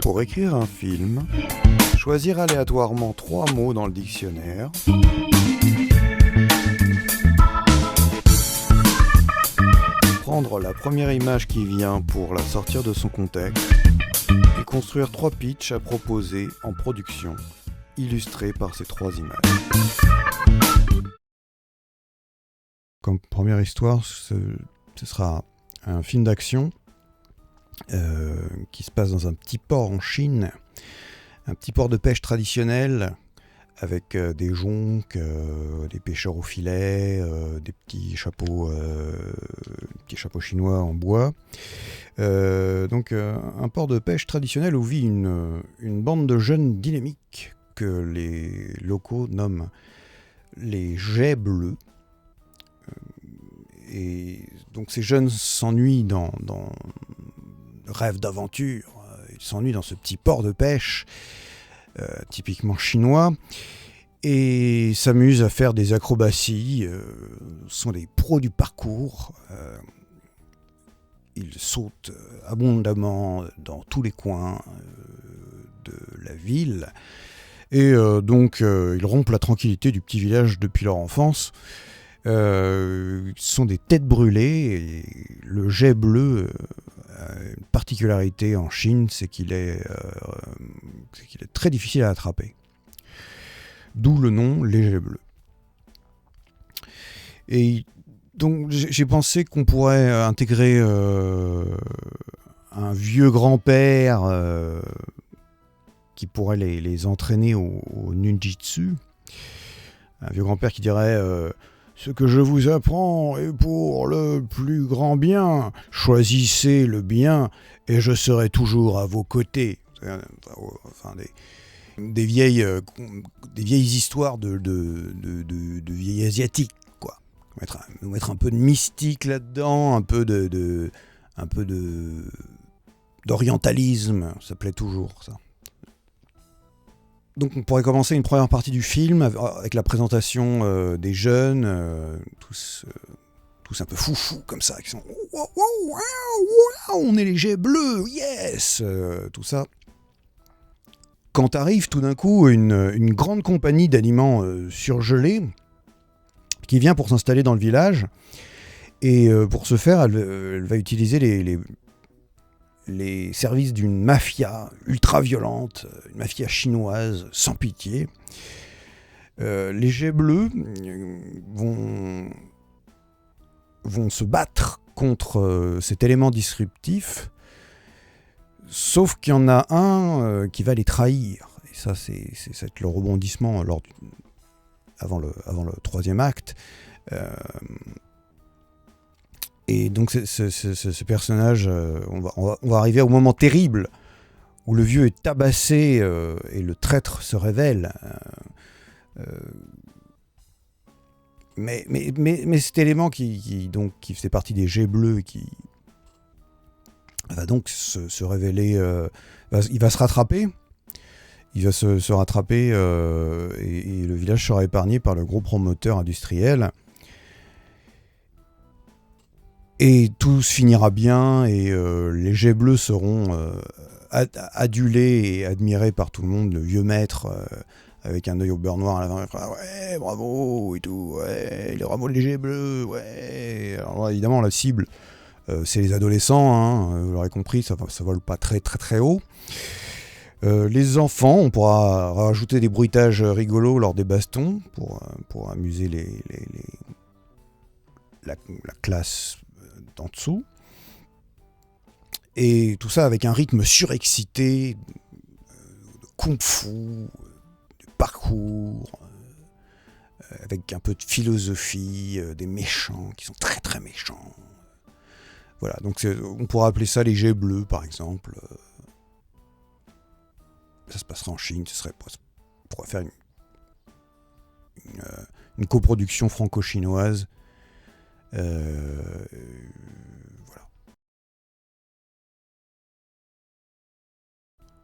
Pour écrire un film, choisir aléatoirement 3 mots dans le dictionnaire, prendre la première image qui vient pour la sortir de son contexte, et construire 3 pitchs à proposer en production, illustrés par ces 3 images. Comme première histoire, ce sera un film d'action qui se passe dans un petit port en Chine, un petit port de pêche traditionnel avec des jonques, des pêcheurs au filet, des petits chapeaux chinois en bois. Donc un port de pêche traditionnel où vit une bande de jeunes dynamiques que les locaux nomment les jets bleus. Et donc ces jeunes s'ennuient dans rêve d'aventure, ils s'ennuient dans ce petit port de pêche typiquement chinois et s'amusent à faire des acrobaties, sont des pros du parcours, ils sautent abondamment dans tous les coins de la ville et donc ils rompent la tranquillité du petit village depuis leur enfance. Ce sont des têtes brûlées et le jet bleu une particularité en Chine, c'est qu'il est très difficile à attraper. D'où le nom les jets bleus. Et donc j'ai pensé qu'on pourrait intégrer un vieux grand-père qui pourrait les entraîner au ninjitsu. Un vieux grand-père qui dirait ce que je vous apprends est pour le plus grand bien. Choisissez le bien et je serai toujours à vos côtés. Enfin, des vieilles histoires de vieilles asiatiques, quoi. Nous mettre un peu de mystique là-dedans, un peu d'orientalisme. Ça plaît toujours, ça. Donc on pourrait commencer une première partie du film avec la présentation des jeunes, tous un peu foufous comme ça, qui sont wow, wow, wow, on est les jets bleus, yes, tout ça. Quand arrive tout d'un coup une grande compagnie d'aliments surgelés qui vient pour s'installer dans le village et pour ce faire elle va utiliser les services d'une mafia ultra-violente, une mafia chinoise sans pitié. Les jets bleus vont se battre contre cet élément disruptif, sauf qu'il y en a un qui va les trahir. Et ça, c'est le rebondissement avant le 3e acte. Et donc ce personnage, on va arriver au moment terrible où le vieux est tabassé et le traître se révèle. Mais cet élément qui faisait partie des jets bleus, qui va donc se révéler, il va se rattraper. Il va se rattraper et le village sera épargné par le gros promoteur industriel. Et tout se finira bien et les jets bleus seront adulés et admirés par tout le monde. Le vieux maître avec un œil au beurre noir à l'avant, ouais, bravo et tout, ouais, bravo les jets bleus, ouais. Alors évidemment la cible c'est les adolescents, hein, vous l'aurez compris, ça vole pas très très très haut. Les enfants, on pourra rajouter des bruitages rigolos lors des bastons pour amuser la classe en dessous. Et tout ça avec un rythme surexcité, de kung-fu, de parcours, avec un peu de philosophie, des méchants qui sont très très méchants. Voilà, donc on pourra appeler ça les jets bleus par exemple. Ça se passera en Chine, on pourrait faire une coproduction franco-chinoise.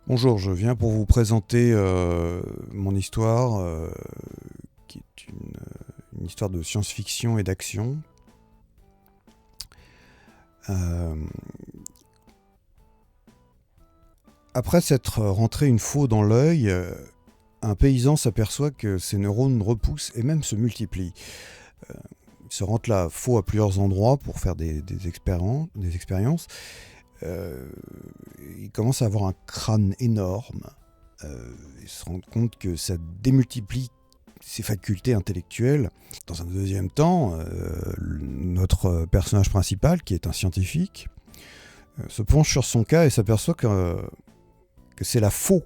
Bonjour, je viens pour vous présenter mon histoire, qui est une histoire de science-fiction et d'action. Euh, Après s'être rentré une faux dans l'œil, un paysan s'aperçoit que ses neurones repoussent et même se multiplient. Il se rentre la faux à plusieurs endroits pour faire des expériences. Il commence à avoir un crâne énorme. Il se rend compte que ça démultiplie ses facultés intellectuelles. Dans un deuxième temps, notre personnage principal, qui est un scientifique, se penche sur son cas et s'aperçoit que c'est la faux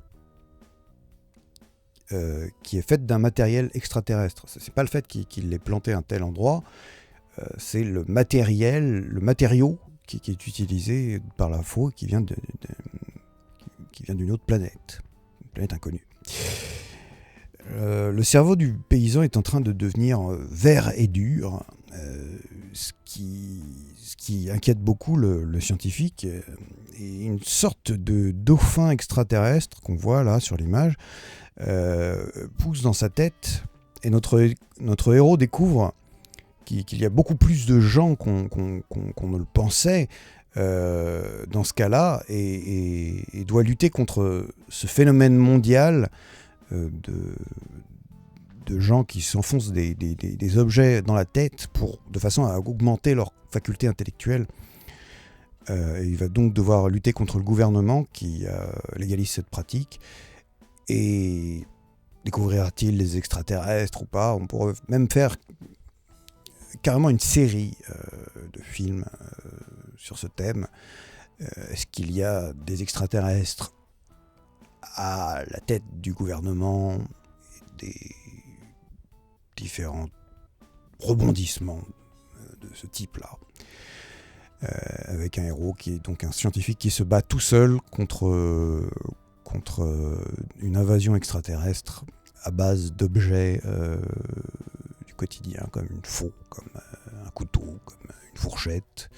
qui est faite d'un matériel extraterrestre. C'est pas le fait qu'il l'ait planté à un tel endroit, c'est le matériau qui est utilisé par la faux qui vient d'une autre planète, une planète inconnue. Le cerveau du paysan est en train de devenir vert et dur, ce qui inquiète beaucoup le scientifique. Et une sorte de dauphin extraterrestre qu'on voit là sur l'image pousse dans sa tête, et notre héros découvre qu'il y a beaucoup plus de gens qu'on ne le pensait dans ce cas-là, et doit lutter contre ce phénomène mondial de gens qui s'enfoncent des objets dans la tête de façon à augmenter leur faculté intellectuelle. Et il va donc devoir lutter contre le gouvernement qui légalise cette pratique. Et découvrira-t-il les extraterrestres ou pas? On pourrait même faire carrément une série de films sur ce thème. Est-ce qu'il y a des extraterrestres à la tête du gouvernement, et des différents rebondissements de ce type-là, avec un héros qui est donc un scientifique qui se bat tout seul contre une invasion extraterrestre à base d'objets du quotidien, comme une faux, comme un couteau, comme une fourchette,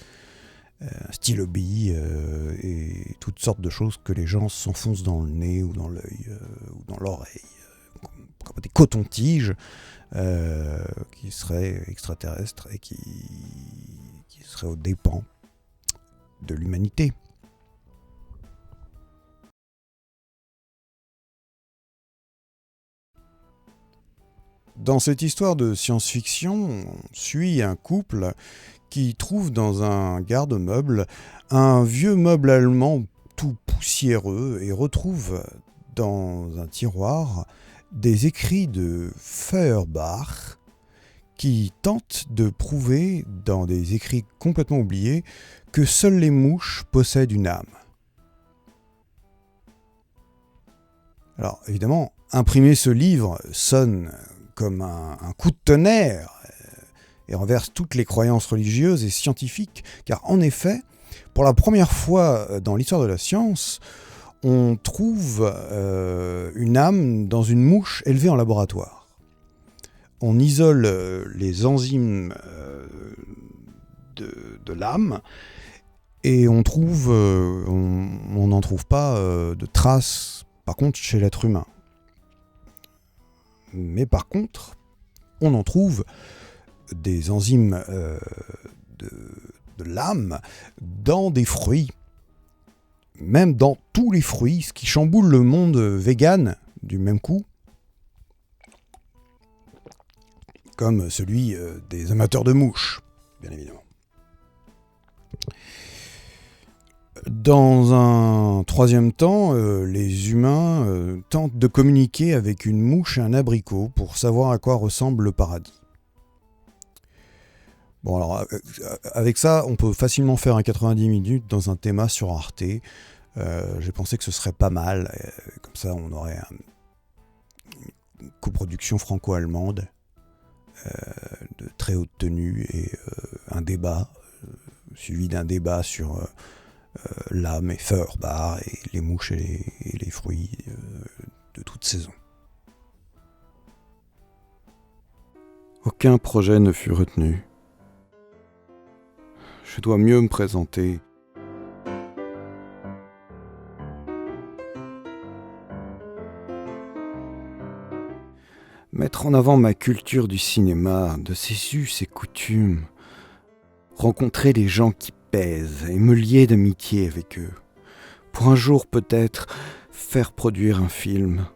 un stylo-bille, et toutes sortes de choses que les gens s'enfoncent dans le nez ou dans l'œil ou dans l'oreille, comme des cotons-tiges qui seraient extraterrestres et qui seraient aux dépens de l'humanité. Dans cette histoire de science-fiction, on suit un couple qui trouve dans un garde-meuble un vieux meuble allemand tout poussiéreux et retrouve dans un tiroir des écrits de Feuerbach qui tentent de prouver, dans des écrits complètement oubliés, que seules les mouches possèdent une âme. Alors évidemment, imprimer ce livre sonne comme un coup de tonnerre et renverse toutes les croyances religieuses et scientifiques, car en effet, pour la première fois dans l'histoire de la science, on trouve une âme dans une mouche élevée en laboratoire. On isole les enzymes de l'âme, et on n'en trouve pas de traces, par contre, chez l'être humain. Mais par contre, on en trouve des enzymes de l'âme dans des fruits, même dans tous les fruits, ce qui chamboule le monde vegan du même coup, comme celui des amateurs de mouches, bien évidemment. Dans un troisième temps, les humains tentent de communiquer avec une mouche et un abricot pour savoir à quoi ressemble le paradis. Bon, alors, avec ça, on peut facilement faire un 90 minutes dans un thème sur Arte. J'ai pensé que ce serait pas mal. Comme ça, on aurait une coproduction franco-allemande de très haute tenue et un débat, suivi d'un débat sur l'âme et Feuerbach et les mouches et les fruits de toute saison. Aucun projet ne fut retenu. Je dois mieux me présenter. Mettre en avant ma culture du cinéma, de ses us et coutumes. Rencontrer des gens qui pèsent et me lier d'amitié avec eux. Pour un jour peut-être faire produire un film.